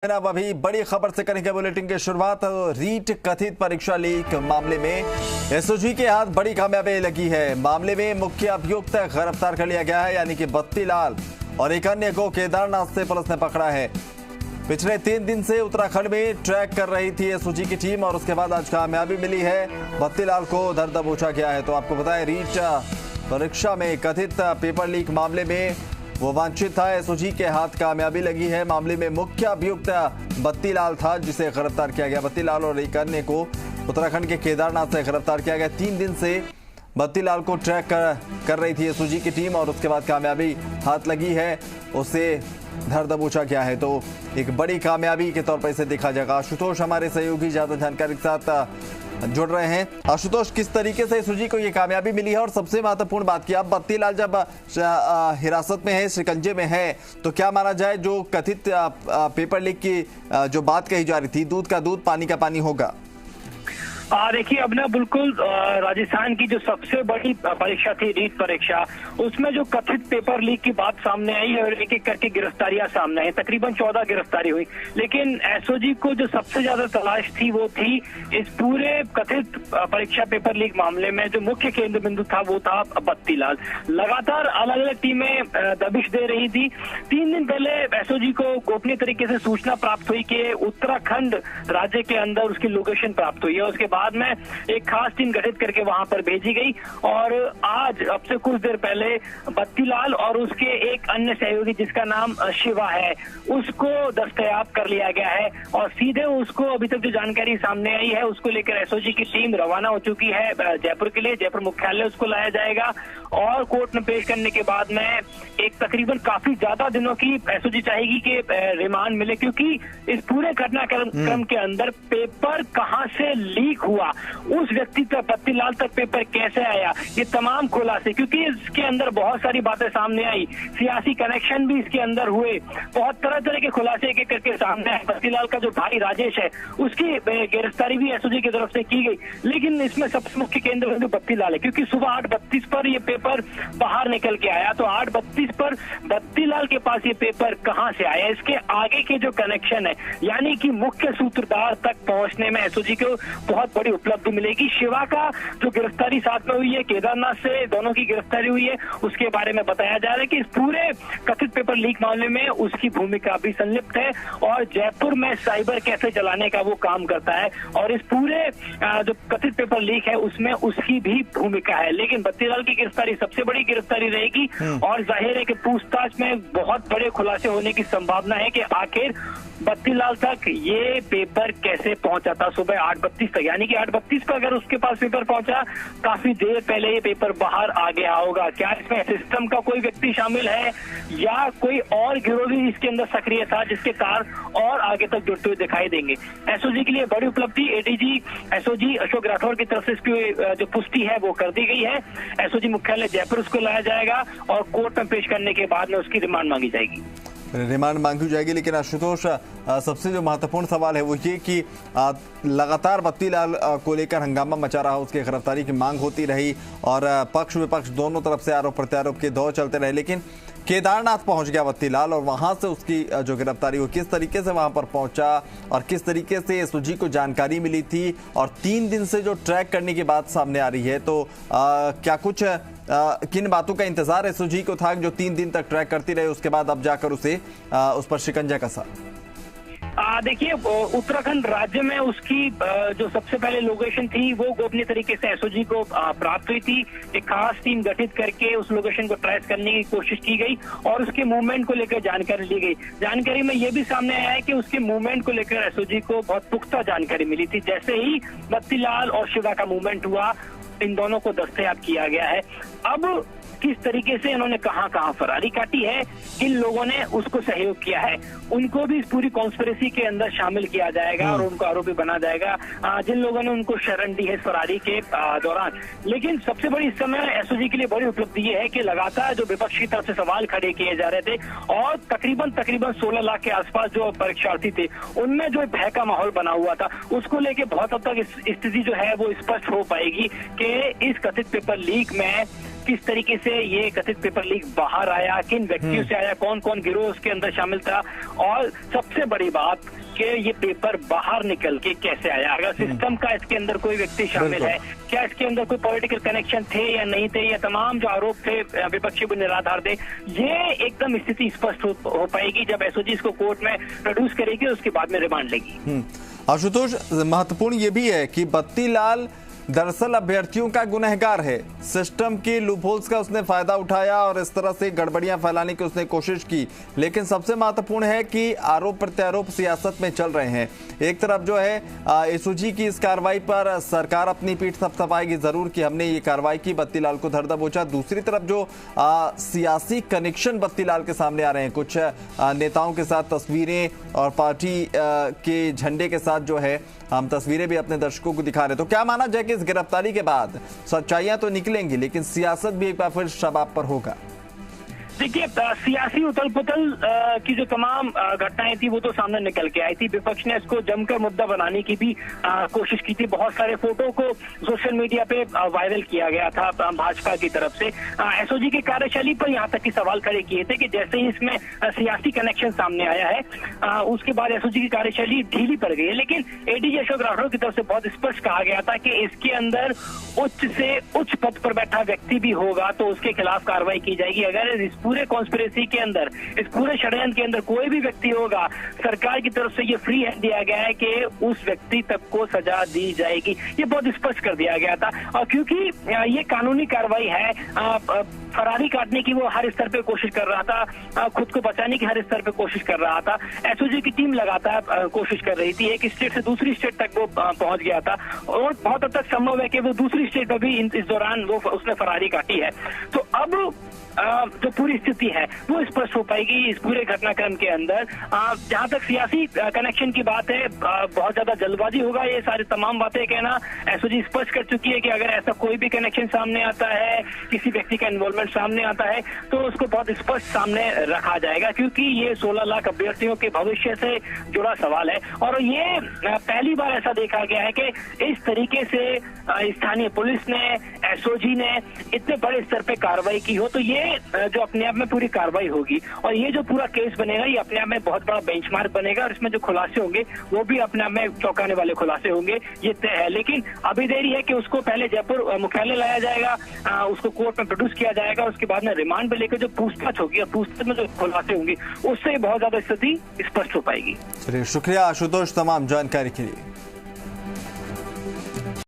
अब अभी बड़ी खबर से करेंगे बुलेटिन की शुरुआत। रीट कथित परीक्षा लीक मामले में एसओजी के हाथ बड़ी कामयाबी लगी है। मामले में मुख्य अभियुक्त गिरफ्तार कर लिया गया है, यानी कि बत्ती लाल और एक अन्य को केदारनाथ से पुलिस ने पकड़ा है। पिछले 3 दिन से उत्तराखंड में ट्रैक कर रही थी एसओजी की टीम और उसके बाद आज कामयाबी मिली है। बत्ती लाल को धर दबोचा गया है। तो आपको बताएं, रीट परीक्षा में कथित पेपर लीक मामले में वो वांछित था, एसओजी के हाथ कामयाबी लगी है। मामले में मुख्य अभियुक्त बत्ती लाल था, जिसे गिरफ्तार किया गया। बत्ती लाल और एक अन्य को उत्तराखंड के केदारनाथ से गिरफ्तार किया गया। 3 दिन से बत्ती लाल को ट्रैक कर रही थी एसओजी की टीम और उसके बाद कामयाबी हाथ लगी है, उसे धर दबोचा गया है। तो एक बड़ी कामयाबी के तौर पर इसे देखा जाएगा। आशुतोष हमारे सहयोगी ज्यादा जानकारी के साथ जुड़ रहे हैं। आशुतोष, किस तरीके से एसओजी को ये कामयाबी मिली है और सबसे महत्वपूर्ण बात की, अब बत्ती लाल जब हिरासत में है, शिकंजे में है, तो क्या माना जाए जो कथित पेपर लीक की जो बात कही जा रही थी, दूध का दूध पानी का पानी होगा? देखिए, अब ना बिल्कुल राजस्थान की जो सबसे बड़ी परीक्षा थी रीट परीक्षा, उसमें जो कथित पेपर लीक की बात सामने आई है और एक एक करके गिरफ्तारियां सामने आई। तकरीबन 14 गिरफ्तारी हुई, लेकिन एसओजी को जो सबसे ज्यादा तलाश थी वो थी इस पूरे कथित परीक्षा पेपर लीक मामले में जो मुख्य केंद्र बिंदु था वो था बत्ती लाल। लगातार अलग अलग टीमें दबिश दे रही थी। 3 दिन पहले एसओजी को गोपनीय तरीके से सूचना प्राप्त हुई कि उत्तराखंड राज्य के अंदर उसकी लोकेशन प्राप्त हुई है। उसके बाद में एक खास टीम गठित करके वहां पर भेजी गई और आज अब से कुछ देर पहले बत्ती लाल और उसके एक अन्य सहयोगी जिसका नाम शिवा है, उसको दस्तयाब कर लिया गया है और सीधे उसको अभी तक जो जानकारी सामने आई है उसको लेकर एसओजी की टीम रवाना हो चुकी है जयपुर के लिए। जयपुर मुख्यालय उसको लाया जाएगा और कोर्ट में पेश करने के बाद में एक तकरीबन काफी ज्यादा दिनों की एसओजी चाहेगी कि रिमांड मिले, क्योंकि इस पूरे घटनाक्रम के अंदर पेपर कहां से लीक हुआ, उस व्यक्ति तक बत्ती लाल तक पेपर कैसे आया, ये तमाम खुलासे, क्योंकि इसके अंदर बहुत सारी बातें सामने आई, सियासी कनेक्शन भी इसके अंदर हुए, बहुत तरह तरह के खुलासे एक एक करके सामने आए। बत्ती लाल का जो भाई राजेश है उसकी गिरफ्तारी भी एसओजी की तरफ से की गई, लेकिन इसमें सबसे मुख्य केंद्र बिंदु बत्ती लाल है, क्योंकि सुबह 8:32 पर ये पेपर बाहर निकल के आया। तो 8:32 पर बत्ती लाल के पास ये पेपर कहां से आया, इसके आगे के जो कनेक्शन है, यानी कि मुख्य सूत्रधार तक पहुंचने में एसओजी को बहुत बड़ी उपलब्धि मिलेगी। शिवा का जो गिरफ्तारी साथ में हुई है, केदारनाथ से दोनों की गिरफ्तारी हुई है, उसके बारे में बताया जा रहा है कि इस पूरे कथित पेपर लीक मामले में उसकी भूमिका भी संलिप्त है और जयपुर में साइबर कैफे चलाने का वो काम करता है और इस पूरे जो कथित पेपर लीक है उसमें उसकी भी भूमिका है। लेकिन बत्ती लाल की गिरफ्तारी सबसे बड़ी गिरफ्तारी रहेगी और जाहिर है कि पूछताछ में बहुत बड़े खुलासे होने की संभावना है कि आखिर बत्ती लाल तक ये पेपर कैसे पहुंचा था सुबह 8:32 तक, यानी कि 8:32 पर अगर उसके पास पेपर पहुंचा, काफी देर पहले ये पेपर बाहर आ गया होगा। क्या इसमें सिस्टम का कोई व्यक्ति शामिल है या कोई और गिरोह भी इसके अंदर सक्रिय था जिसके कारण और आगे तक जुड़ते हुए दिखाई देंगे। एसओजी के लिए बड़ी उपलब्धि, एडीजी एसओजी अशोक राठौर की तरफ से इसकी जो पुष्टि है वो कर दी गई है। एसओजी मुख्यालय जयपुर उसको लाया जाएगा और कोर्ट में पेश करने के बाद में उसकी रिमांड मांगी जाएगी। रिमांड मांगी जाएगी। लेकिन आशुतोष, सबसे जो महत्वपूर्ण सवाल है वो ये कि लगातार बत्ती लाल को लेकर हंगामा मचा रहा, उसकी गिरफ्तारी की मांग होती रही और पक्ष विपक्ष दोनों तरफ से आरोप प्रत्यारोप के दौर चलते रहे, लेकिन केदारनाथ पहुंच गया बत्ती लाल और वहां से उसकी जो गिरफ्तारी हुई, किस तरीके से वहां पर पहुंचा और किस तरीके से एसओजी को जानकारी मिली थी और 3 दिन से जो ट्रैक करने की बात सामने आ रही है, तो क्या कुछ किन बातों का इंतजार एसओजी को था जो 3 दिन तक ट्रैक करती रहे, उसके बाद अब जाकर उसे उस पर शिकंजा कसा? देखिए, उत्तराखंड राज्य में उसकी जो सबसे पहले लोकेशन थी वो गोपनीय तरीके से एसओजी को प्राप्त हुई थी। एक खास टीम गठित करके उस लोकेशन को ट्रेस करने की कोशिश की गई और उसके मूवमेंट को लेकर जानकारी ली गई। जानकारी में ये भी सामने आया है कि उसके मूवमेंट को लेकर एसओजी को बहुत पुख्ता जानकारी मिली थी। जैसे ही बत्ती लाल और शिवा का मूवमेंट हुआ, इन दोनों को दस्तयाब किया गया है। अब किस तरीके से इन्होंने कहां फरारी काटी है, किन लोगों ने उसको सहयोग किया है, उनको भी इस पूरी कॉन्स्पिरेसी के अंदर शामिल किया जाएगा और उनको आरोपी बना जाएगा जिन लोगों ने उनको शरण दी है इस फरारी के दौरान। लेकिन सबसे बड़ी इस समय एसओजी के लिए बड़ी उपलब्धि ये है कि लगातार जो विपक्ष की तरफ से सवाल खड़े किए जा रहे थे और तकरीबन 16 लाख के आसपास जो परीक्षार्थी थे उनमें जो भय का माहौल बना हुआ था, उसको लेके बहुत हद तक स्थिति जो है वो स्पष्ट हो पाएगी कि इस कथित पेपर लीक में किस तरीके से ये कथित पेपर लीक बाहर आया, किन व्यक्तियों से आया, कौन कौन गिरोह उसके अंदर शामिल था, और सबसे बड़ी बात कि ये पेपर बाहर निकल के कैसे आया, अगर सिस्टम का इसके अंदर कोई व्यक्ति शामिल है, क्या इसके अंदर कोई पॉलिटिकल कनेक्शन थे या नहीं थे, या तमाम जो आरोप थे विपक्षी को निराधार थे, ये एकदम स्थिति स्पष्ट हो पाएगी जब एसओजी इसको कोर्ट में प्रोड्यूस करेगी, उसके बाद में रिमांड लेगी। आशुतोष, महत्वपूर्ण ये भी है कि बत्तीलाल दरअसल अभ्यर्थियों का गुनहगार है, सिस्टम के लूपहोल्स का उसने फायदा उठाया और इस तरह से गड़बड़ियां फैलाने की उसने कोशिश की। लेकिन सबसे महत्वपूर्ण है कि आरोप प्रत्यारोप सियासत में चल रहे हैं। एक तरफ जो है एसओजी की इस कार्रवाई पर सरकार अपनी पीठ थपथपाएगी जरूर कि हमने ये कार्रवाई की, बत्तीलाल को धर दबोचा। दूसरी तरफ जो सियासी कनेक्शन बत्तीलाल के सामने आ रहे हैं, कुछ नेताओं के साथ तस्वीरें और पार्टी के झंडे के साथ जो है हम तस्वीरें भी अपने दर्शकों को दिखा रहे हैं। तो क्या माना जाए कि इस गिरफ्तारी के बाद सच्चाइयां तो निकलेंगी, लेकिन सियासत भी एक बार फिर शबाब पर होगा? देखिए, सियासी उथल पुथल की जो तमाम घटनाएं थी वो तो सामने निकल के आई थी। विपक्ष ने इसको जमकर मुद्दा बनाने की भी कोशिश की थी। बहुत सारे फोटो को सोशल मीडिया पे वायरल किया गया था भाजपा की तरफ से। एसओजी की कार्यशैली पर यहाँ तक कि सवाल खड़े किए थे कि जैसे ही इसमें सियासी कनेक्शन सामने आया है उसके बाद एसओजी की कार्यशैली ढीली पड़ गई है। लेकिन एडीजी अशोक राठौर की तरफ से बहुत स्पष्ट कहा गया था कि इसके अंदर उच्च से उच्च पद पर बैठा व्यक्ति भी होगा तो उसके खिलाफ कार्रवाई की जाएगी। अगर इस पूरे कॉन्स्पिरेसी के अंदर, इस पूरे षड्यंत्र के अंदर कोई भी व्यक्ति होगा, सरकार की तरफ से ये फ्री हैंड दिया गया है कि उस व्यक्ति तक को सजा दी जाएगी। ये बहुत स्पष्ट कर दिया गया था। और क्योंकि ये कानूनी कार्रवाई है, फरारी काटने की वो हर स्तर पे कोशिश कर रहा था, खुद को बचाने की हर स्तर पे कोशिश कर रहा था। एसओजी की टीम लगातार कोशिश कर रही थी, एक स्टेट से दूसरी स्टेट तक वो पहुंच गया था और बहुत हद तक संभव है कि वो दूसरी स्टेट में भी इस दौरान वो उसने फरारी काटी है। तो अब जो पूरी स्थिति है वो स्पष्ट हो पाएगी इस पूरे घटनाक्रम के अंदर। जहां तक सियासी कनेक्शन की बात है, बहुत ज्यादा जल्दबाजी होगा ये सारी तमाम बातें कहना। एसओजी स्पष्ट कर चुकी है कि अगर ऐसा कोई भी कनेक्शन सामने आता है, किसी व्यक्ति का इन्वॉल्वमेंट सामने आता है, तो उसको बहुत स्पष्ट सामने रखा जाएगा, क्योंकि ये 16 लाख अभ्यर्थियों के भविष्य से जुड़ा सवाल है। और ये पहली बार ऐसा देखा गया है कि इस तरीके से स्थानीय पुलिस ने, एसओजी ने इतने बड़े स्तर पे कार्रवाई की हो, तो ये जो अपने आप में पूरी कार्रवाई होगी और ये जो पूरा केस बनेगा ये अपने आप में बहुत बड़ा बेंचमार्क बनेगा और इसमें जो खुलासे होंगे वो भी अपने आप में चौंकाने वाले खुलासे होंगे, ये तय है। लेकिन अभी देरी है कि उसको पहले जयपुर मुख्यालय लाया जाएगा, उसको कोर्ट में प्रोड्यूस किया जाएगा, उसके बाद में रिमांड पे लेकर जो पूछताछ होगी और पूछताछ में जो खुलासे होंगे उससे बहुत ज्यादा स्थिति स्पष्ट हो पाएगी। चलिए, शुक्रिया आशुतोष तमाम जानकारी के लिए।